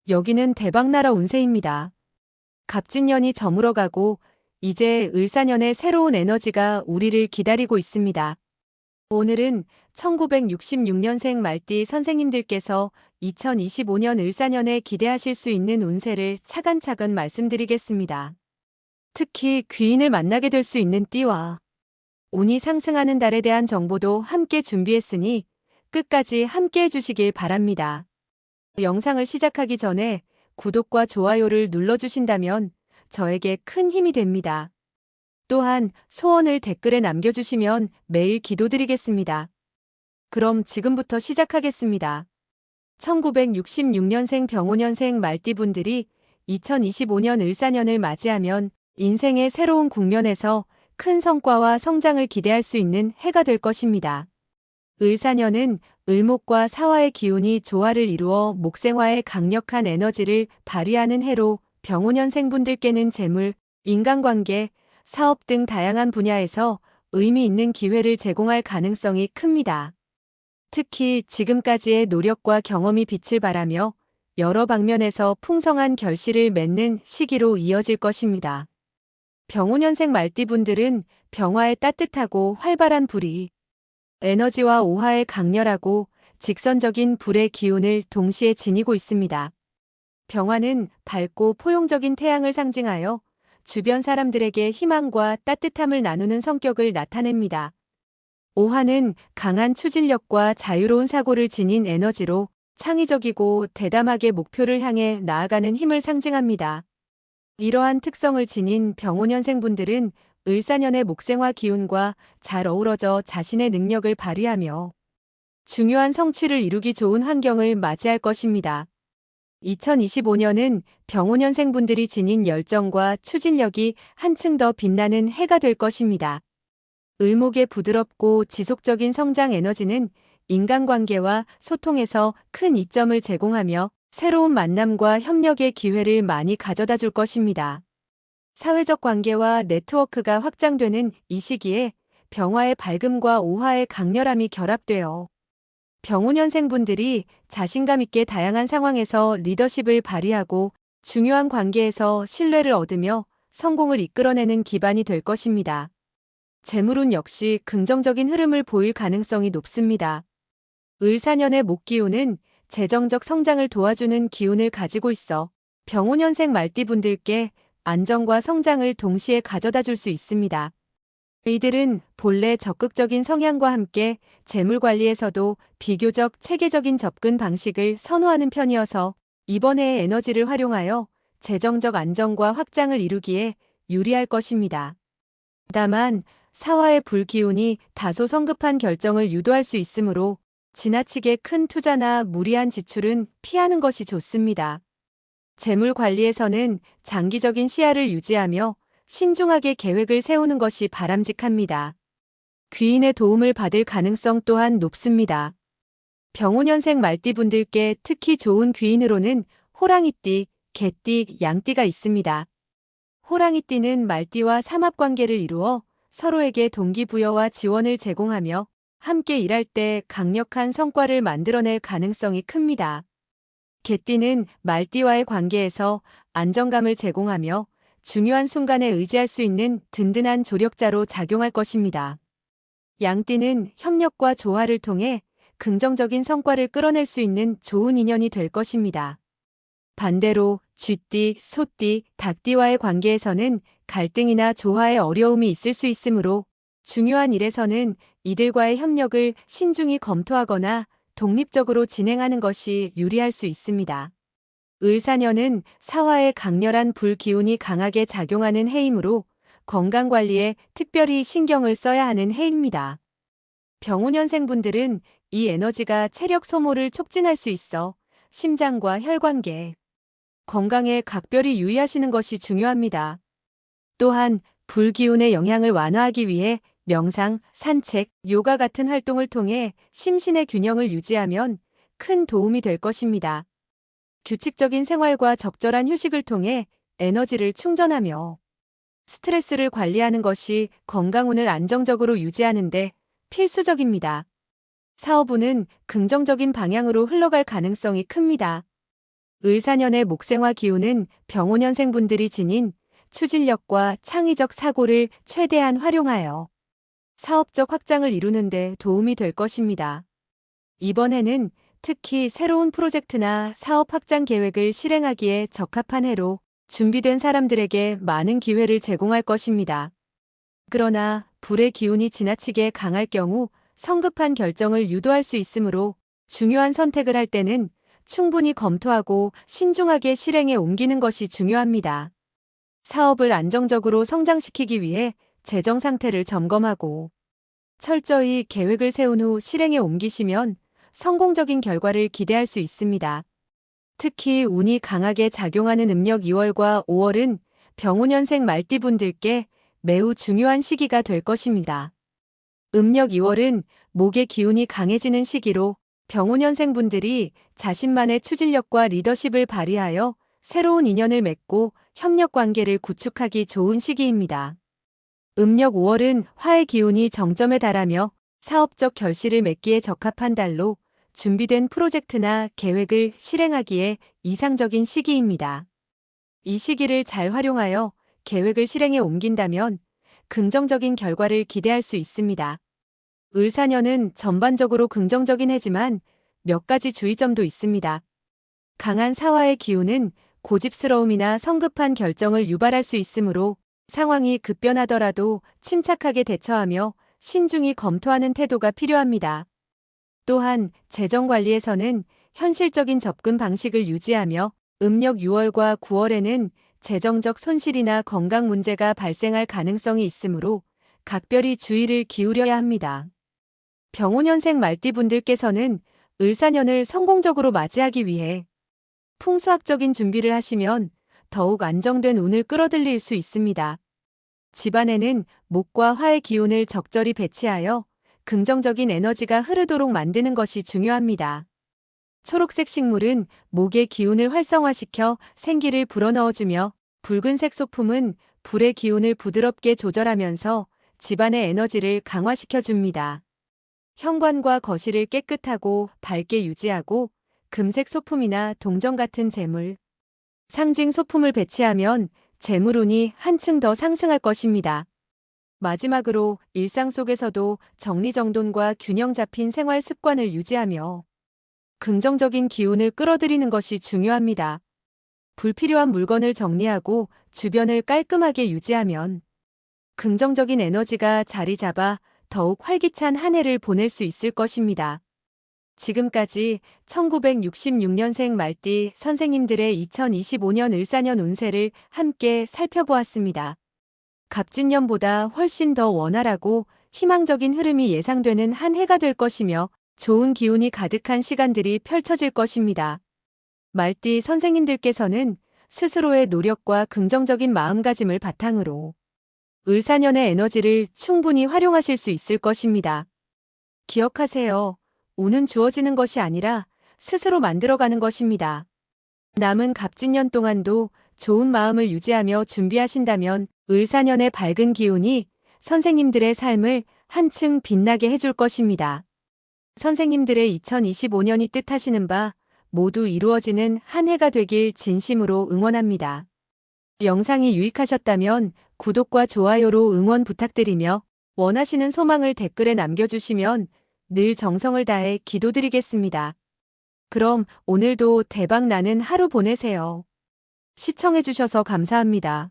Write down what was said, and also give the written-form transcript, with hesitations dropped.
여기는 대박나라 운세입니다. 갑진년이 저물어가고 이제 을사년의 새로운 에너지가 우리를 기다리고 있습니다. 오늘은 1966년생 말띠 선생님들께서 2025년 을사년에 기대하실 수 있는 운세를 차근차근 말씀드리겠습니다. 특히 귀인을 만나게 될 수 있는 띠와 운이 상승하는 달에 대한 정보도 함께 준비했으니 끝까지 함께 해주시길 바랍니다. 영상을 시작하기 전에 구독과 좋아요를 눌러주신다면 저에게 큰 힘이 됩니다. 또한 소원을 댓글에 남겨주시면 매일 기도드리겠습니다. 그럼 지금부터 시작하겠습니다. 1966년생 병오년생 말띠분들이 2025년 을사년을 맞이하면 인생의 새로운 국면에서 큰 성과와 성장을 기대할 수 있는 해가 될 것입니다. 을사년은 을목과 사화의 기운이 조화를 이루어 목생화의 강력한 에너지를 발휘하는 해로 병오년생분들께는 재물, 인간관계, 사업 등 다양한 분야에서 의미 있는 기회를 제공할 가능성이 큽니다. 특히 지금까지의 노력과 경험이 빛을 발하며 여러 방면에서 풍성한 결실을 맺는 시기로 이어질 것입니다. 병오년생 말띠분들은 병화의 따뜻하고 활발한 불이 에너지와 오화의 강렬하고 직선적인 불의 기운을 동시에 지니고 있습니다. 병화는 밝고 포용적인 태양을 상징하여 주변 사람들에게 희망과 따뜻함을 나누는 성격을 나타냅니다. 오화는 강한 추진력과 자유로운 사고를 지닌 에너지로 창의적이고 대담하게 목표를 향해 나아가는 힘을 상징합니다. 이러한 특성을 지닌 병오년생분들은 을사년의 목생화 기운과 잘 어우러져 자신의 능력을 발휘하며 중요한 성취를 이루기 좋은 환경을 맞이할 것입니다. 2025년은 병오년생분들이 지닌 열정과 추진력이 한층 더 빛나는 해가 될 것입니다. 을목의 부드럽고 지속적인 성장 에너지는 인간관계와 소통에서 큰 이점을 제공하며 새로운 만남과 협력의 기회를 많이 가져다 줄 것입니다. 사회적 관계와 네트워크가 확장되는 이 시기에 병화의 밝음과 오화의 강렬함이 결합되어 병오년생분들이 자신감 있게 다양한 상황에서 리더십을 발휘하고 중요한 관계에서 신뢰를 얻으며 성공을 이끌어내는 기반이 될 것입니다. 재물운 역시 긍정적인 흐름을 보일 가능성이 높습니다. 을사년의 목기운은 재정적 성장을 도와주는 기운을 가지고 있어 병오년생 말띠분들께 안정과 성장을 동시에 가져다 줄 수 있습니다. 이들은 본래 적극적인 성향과 함께 재물 관리에서도 비교적 체계적인 접근 방식을 선호하는 편이어서 이번 해의 에너지를 활용하여 재정적 안정과 확장을 이루기에 유리할 것입니다. 다만 사화의 불기운이 다소 성급한 결정을 유도할 수 있으므로 지나치게 큰 투자나 무리한 지출은 피하는 것이 좋습니다. 재물 관리에서는 장기적인 시야를 유지하며 신중하게 계획을 세우는 것이 바람직합니다. 귀인의 도움을 받을 가능성 또한 높습니다. 병오년생 말띠분들께 특히 좋은 귀인으로는 호랑이띠, 개띠, 양띠가 있습니다. 호랑이띠는 말띠와 삼합관계를 이루어 서로에게 동기부여와 지원을 제공하며 함께 일할 때 강력한 성과를 만들어낼 가능성이 큽니다. 개띠는 말띠와의 관계에서 안정감을 제공하며 중요한 순간에 의지할 수 있는 든든한 조력자로 작용할 것입니다. 양띠는 협력과 조화를 통해 긍정적인 성과를 끌어낼 수 있는 좋은 인연이 될 것입니다. 반대로 쥐띠, 소띠, 닭띠와의 관계에서는 갈등이나 조화에 어려움이 있을 수 있으므로 중요한 일에서는 이들과의 협력을 신중히 검토하거나 독립적으로 진행하는 것이 유리할 수 있습니다. 을사년은 사화의 강렬한 불기운이 강하게 작용하는 해이므로 건강관리에 특별히 신경을 써야 하는 해입니다. 병오년생분들은 이 에너지가 체력 소모를 촉진할 수 있어 심장과 혈관계, 건강에 각별히 유의하시는 것이 중요합니다. 또한 불기운의 영향을 완화하기 위해 명상, 산책, 요가 같은 활동을 통해 심신의 균형을 유지하면 큰 도움이 될 것입니다. 규칙적인 생활과 적절한 휴식을 통해 에너지를 충전하며 스트레스를 관리하는 것이 건강운을 안정적으로 유지하는 데 필수적입니다. 사업운은 긍정적인 방향으로 흘러갈 가능성이 큽니다. 을사년의 목생화 기운은 병오년생분들이 지닌 추진력과 창의적 사고를 최대한 활용하여 사업적 확장을 이루는 데 도움이 될 것입니다. 이번 해는 특히 새로운 프로젝트나 사업 확장 계획을 실행하기에 적합한 해로 준비된 사람들에게 많은 기회를 제공할 것입니다. 그러나 불의 기운이 지나치게 강할 경우 성급한 결정을 유도할 수 있으므로 중요한 선택을 할 때는 충분히 검토하고 신중하게 실행에 옮기는 것이 중요합니다. 사업을 안정적으로 성장시키기 위해 재정 상태를 점검하고 철저히 계획을 세운 후 실행에 옮기시면 성공적인 결과를 기대할 수 있습니다. 특히 운이 강하게 작용하는 음력 2월과 5월은 병오년생 말띠분들께 매우 중요한 시기가 될 것입니다. 음력 2월은 목의 기운이 강해지는 시기로 병오년생분들이 자신만의 추진력과 리더십을 발휘하여 새로운 인연을 맺고 협력 관계를 구축하기 좋은 시기입니다. 음력 5월은 화의 기운이 정점에 달하며 사업적 결실을 맺기에 적합한 달로 준비된 프로젝트나 계획을 실행하기에 이상적인 시기입니다. 이 시기를 잘 활용하여 계획을 실행에 옮긴다면 긍정적인 결과를 기대할 수 있습니다. 을사년은 전반적으로 긍정적인 해지만 몇 가지 주의점도 있습니다. 강한 사화의 기운은 고집스러움이나 성급한 결정을 유발할 수 있으므로 상황이 급변하더라도 침착하게 대처하며 신중히 검토하는 태도가 필요합니다. 또한 재정 관리에서는 현실적인 접근 방식을 유지하며 음력 6월과 9월에는 재정적 손실이나 건강 문제가 발생할 가능성이 있으므로 각별히 주의를 기울여야 합니다. 병오년생 말띠분들께서는 을사년을 성공적으로 맞이하기 위해 풍수학적인 준비를 하시면 더욱 안정된 운을 끌어들일 수 있습니다. 집안에는 목과 화의 기운을 적절히 배치하여 긍정적인 에너지가 흐르도록 만드는 것이 중요합니다. 초록색 식물은 목의 기운을 활성화시켜 생기를 불어넣어주며 붉은색 소품은 불의 기운을 부드럽게 조절하면서 집안의 에너지를 강화시켜줍니다. 현관과 거실을 깨끗하고 밝게 유지하고 금색 소품이나 동전 같은 재물, 상징 소품을 배치하면 재물운이 한층 더 상승할 것입니다. 마지막으로 일상 속에서도 정리정돈과 균형 잡힌 생활 습관을 유지하며 긍정적인 기운을 끌어들이는 것이 중요합니다. 불필요한 물건을 정리하고 주변을 깔끔하게 유지하면 긍정적인 에너지가 자리 잡아 더욱 활기찬 한 해를 보낼 수 있을 것입니다. 지금까지 1966년생 말띠 선생님들의 2025년 을사년 운세를 함께 살펴보았습니다. 갑진년보다 훨씬 더 원활하고 희망적인 흐름이 예상되는 한 해가 될 것이며 좋은 기운이 가득한 시간들이 펼쳐질 것입니다. 말띠 선생님들께서는 스스로의 노력과 긍정적인 마음가짐을 바탕으로 을사년의 에너지를 충분히 활용하실 수 있을 것입니다. 기억하세요. 운은 주어지는 것이 아니라 스스로 만들어가는 것입니다. 남은 갑진년 동안도 좋은 마음을 유지하며 준비하신다면 을사년의 밝은 기운이 선생님들의 삶을 한층 빛나게 해줄 것입니다. 선생님들의 2025년이 뜻하시는 바 모두 이루어지는 한 해가 되길 진심으로 응원합니다. 영상이 유익하셨다면 구독과 좋아요로 응원 부탁드리며 원하시는 소망을 댓글에 남겨주시면 늘 정성을 다해 기도드리겠습니다. 그럼 오늘도 대박 나는 하루 보내세요. 시청해주셔서 감사합니다.